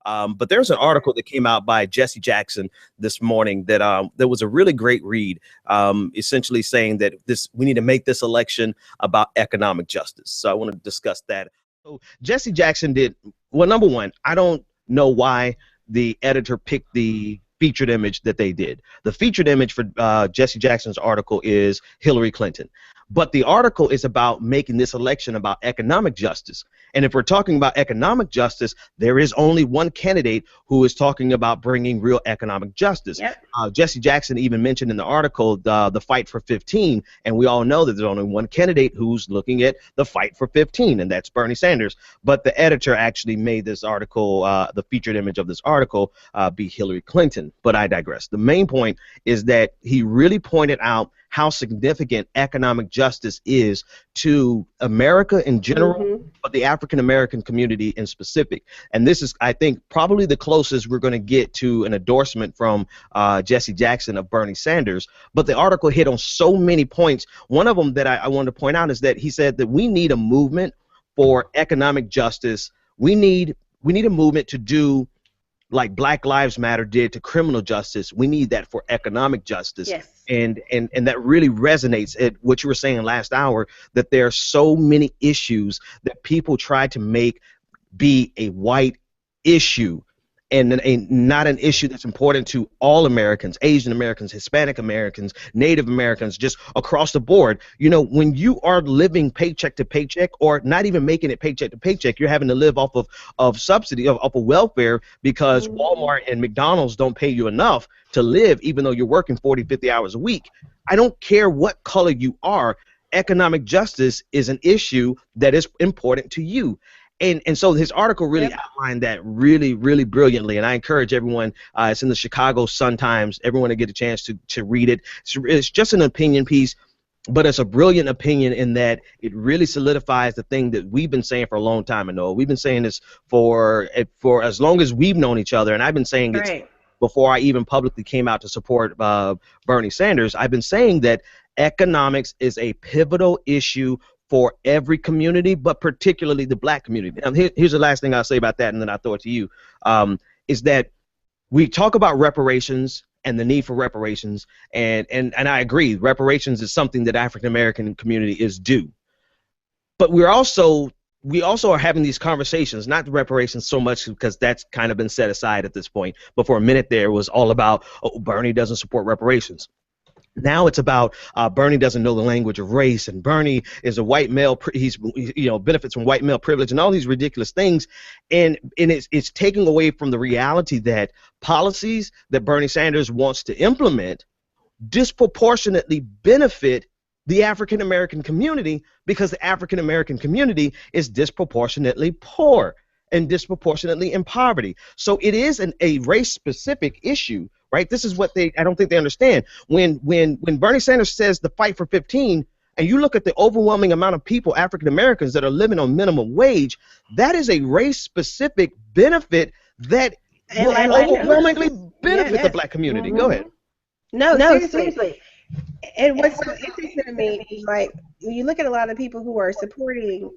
But there's an article that came out by Jesse Jackson this morning that was a really great read, essentially saying that we need to make this election about economic justice. So I want to discuss that. So Jesse Jackson did well. Number one, I don't know why the editor picked the featured image that they did. The featured image for Jesse Jackson's article is Hillary Clinton. But the article is about making this election about economic justice. And if we're talking about economic justice, there is only one candidate who is talking about bringing real economic justice. Yep. Jesse Jackson even mentioned in the article the fight for 15, and we all know that there's only one candidate who's looking at the fight for 15, and that's Bernie Sanders. But the editor actually made this article, the featured image of this article, be Hillary Clinton. But I digress. The main point is that he really pointed out how significant economic justice is to America in general, but the African American community in specific. And this is, I think, probably the closest we're going to get to an endorsement from Jesse Jackson of Bernie Sanders. But the article hit on so many points. One of them that I wanted to point out is that he said that we need a movement for economic justice. We need a movement to do like Black Lives Matter did to criminal justice. We need that for economic justice. Yes. And that really resonates at what you were saying last hour, that there are so many issues that people try to make be a white issue and not an issue that's important to all Americans, Asian Americans, Hispanic Americans, Native Americans, just across the board. You know, when you are living paycheck to paycheck, or not even making it paycheck to paycheck, you're having to live off of subsidy, off of welfare, because Walmart and McDonald's don't pay you enough to live, even though you're working 40, 50 hours a week. I don't care what color you are. Economic justice is an issue that is important to you. And so his article really outlined that really, really brilliantly, and I encourage everyone, it's in the Chicago Sun-Times, everyone to get a chance to read it. It's just an opinion piece, but it's a brilliant opinion in that it really solidifies the thing that we've been saying for a long time. And Noah, we've been saying this for as long as we've known each other, and I've been saying it before I even publicly came out to support Bernie Sanders. I've been saying that economics is a pivotal issue for every community, but particularly the Black community. And here's the last thing I'll say about that, and then I'll throw it to you, is that we talk about reparations and the need for reparations, and I agree, reparations is something that African American community is due. But we also are having these conversations, not the reparations so much because that's kind of been set aside at this point, but for a minute there was all about, oh, Bernie doesn't support reparations. Now it's about Bernie doesn't know the language of race, and Bernie is a white male. He's benefits from white male privilege, and all these ridiculous things, and it's taking away from the reality that policies that Bernie Sanders wants to implement disproportionately benefit the African American community, because the African American community is disproportionately poor and disproportionately in poverty. So it is a race specific issue. Right? This is what I don't think they understand. When Bernie Sanders says the fight for 15, and you look at the overwhelming amount of people, African Americans, that are living on minimum wage, that is a race-specific benefit that will overwhelmingly benefit the Black community. Go ahead. No, seriously. And what's so interesting to me is, like, when you look at a lot of people who are supporting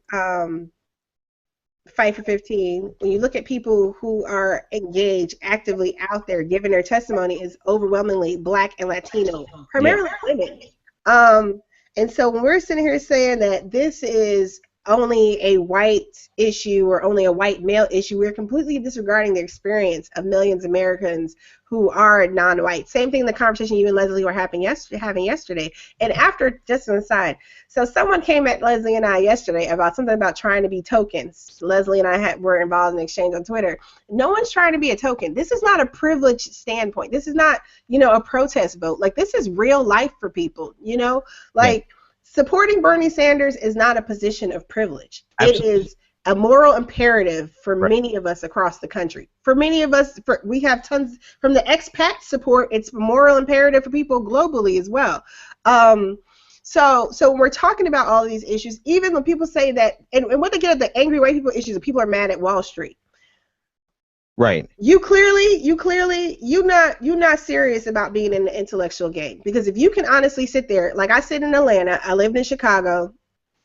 Fight for 15, when you look at people who are engaged, actively out there giving their testimony, is overwhelmingly Black and Latino, primarily women. And so when we're sitting here saying that this is only a white issue or only a white male issue, we're completely disregarding the experience of millions of Americans who are non-white. Same thing, the conversation you and Leslie were having yesterday. And after, just an aside, so someone came at Leslie and I yesterday about something about trying to be tokens. Leslie and I were involved in an exchange on Twitter. No one's trying to be a token. This is not a privileged standpoint. This is not, a protest vote. Like, this is real life for people, supporting Bernie Sanders is not a position of privilege. Absolutely. It is a moral imperative for many of us across the country. For many of us, we have tons from the expat support. It's a moral imperative for people globally as well. So when we're talking about all of these issues, even when people say that, and what they get at the angry white people issues, that people are mad at Wall Street. Right. You're not serious about being in the intellectual game, because if you can honestly sit there, like I sit in Atlanta, I lived in Chicago,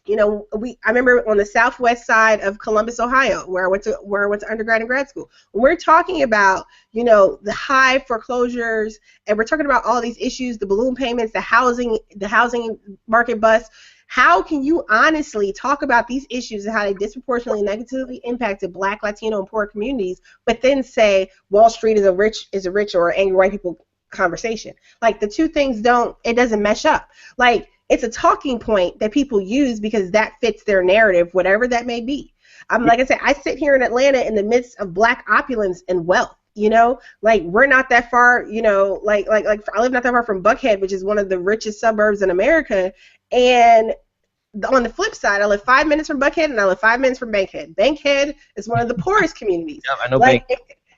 I remember on the southwest side of Columbus, Ohio, where I went to undergrad and grad school. When we're talking about, the high foreclosures, and we're talking about all these issues, the balloon payments, the housing market bust. How can you honestly talk about these issues and how they disproportionately negatively impacted Black, Latino, and poor communities, but then say Wall Street is a rich or angry white people conversation? Like, the two things it doesn't mesh up. Like, it's a talking point that people use because that fits their narrative, whatever that may be. Like I said, I sit here in Atlanta in the midst of Black opulence and wealth. Like, we're not that far. Like I live not that far from Buckhead, which is one of the richest suburbs in America. And on the flip side, I live 5 minutes from Buckhead and I live 5 minutes from Bankhead. Bankhead is one of the poorest communities. Yeah, I know. Like,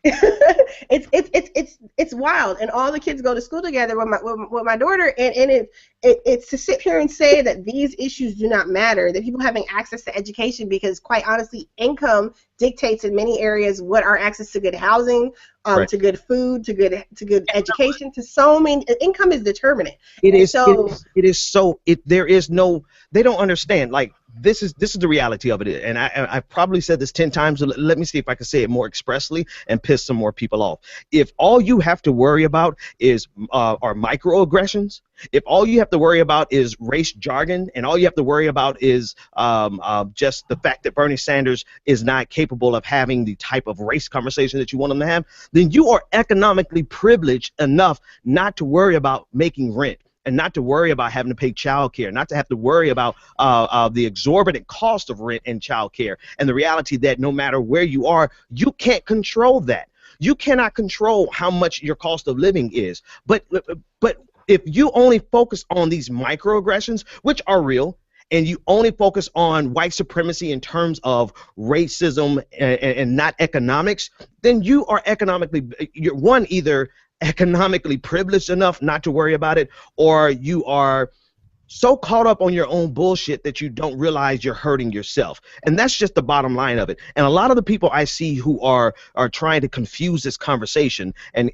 it's wild, and all the kids go to school together with my daughter, and it's to sit here and say that these issues do not matter, that people having access to education, because quite honestly, income dictates in many areas what our access to good housing, Right. to good food, to good education, to so many. Income is determinant. It is. So It is so. There is no. They don't understand. Like, this is the reality of it. And I've probably said this 10 times. So let me see if I can say it more expressly and piss some more people off. If all you have to worry about is are microaggressions, if all you have to worry about is race jargon, and all you have to worry about is just the fact that Bernie Sanders is not capable of having the type of race conversation that you want him to have, then you are economically privileged enough not to worry about making rent, and not to worry about having to pay child care, not to have to worry about the exorbitant cost of rent and child care, and the reality that no matter where you are, you can't control that. You cannot control how much your cost of living is. But if you only focus on these microaggressions, which are real, and you only focus on white supremacy in terms of racism and not economics, then you are you're either economically privileged enough not to worry about it, or you are so caught up on your own bullshit that you don't realize you're hurting yourself. And that's just the bottom line of it. And a lot of the people I see who are trying to confuse this conversation and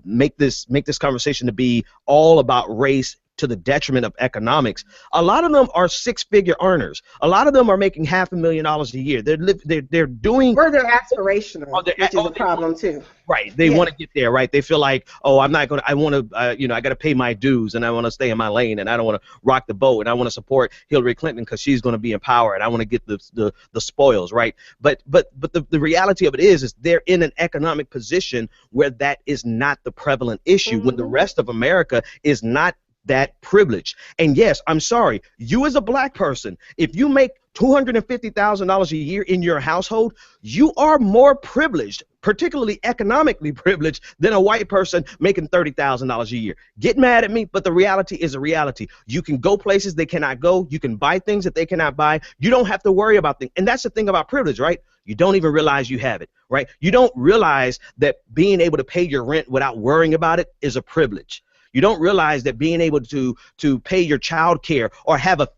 make this conversation to be all about race to the detriment of economics. A lot of them are six-figure earners. A lot of them are making $500,000 a year. They're doing, or they're aspirational, which is a problem too. Right. They want to get there, right? They feel like, oh, I want to, I got to pay my dues, and I want to stay in my lane, and I don't want to rock the boat, and I want to support Hillary Clinton because she's going to be in power, and I want to get the spoils, right? But the reality of it is they're in an economic position where that is not the prevalent issue, when the rest of America is not that privilege. And yes, I'm sorry, you as a Black person, if you make $250,000 a year in your household, you are more privileged, particularly economically privileged, than a white person making $30,000 a year. Get mad at me, but the reality is a reality. You can go places they cannot go. You can buy things that they cannot buy. You don't have to worry about things. And that's the thing about privilege, right? You don't even realize you have it, right? You don't realize that being able to pay your rent without worrying about it is a privilege. You don't realize that being able to pay your child care or have a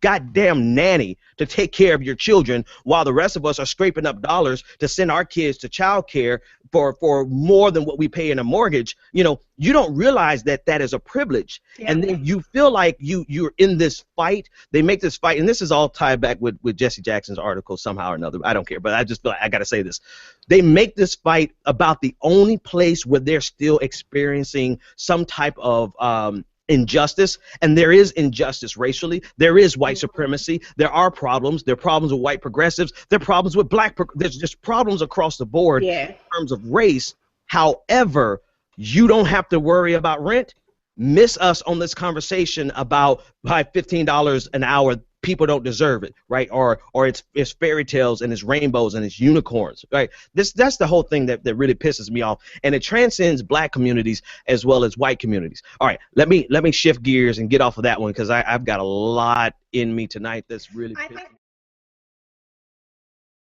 goddamn nanny to take care of your children while the rest of us are scraping up dollars to send our kids to child care for more than what we pay in a mortgage, you don't realize that is a privilege. Yeah. And then you feel like you're in this fight. They make this fight, and this is all tied back with Jesse Jackson's article somehow or another. I don't care, but I just feel like I got to say this. They make this fight about the only place where they're still experiencing some type of injustice, and there is injustice racially. There is white supremacy. There are problems. There are problems with white progressives. There are problems with there's just problems across the board in terms of race. However, you don't have to worry about rent. Miss us on this conversation about by $15 an hour, people don't deserve it, right? Or it's fairy tales and it's rainbows and it's unicorns, right? That's the whole thing that really pisses me off, and it transcends Black communities as well as white communities. All right, let me shift gears and get off of that one, because I've got a lot in me tonight that's really.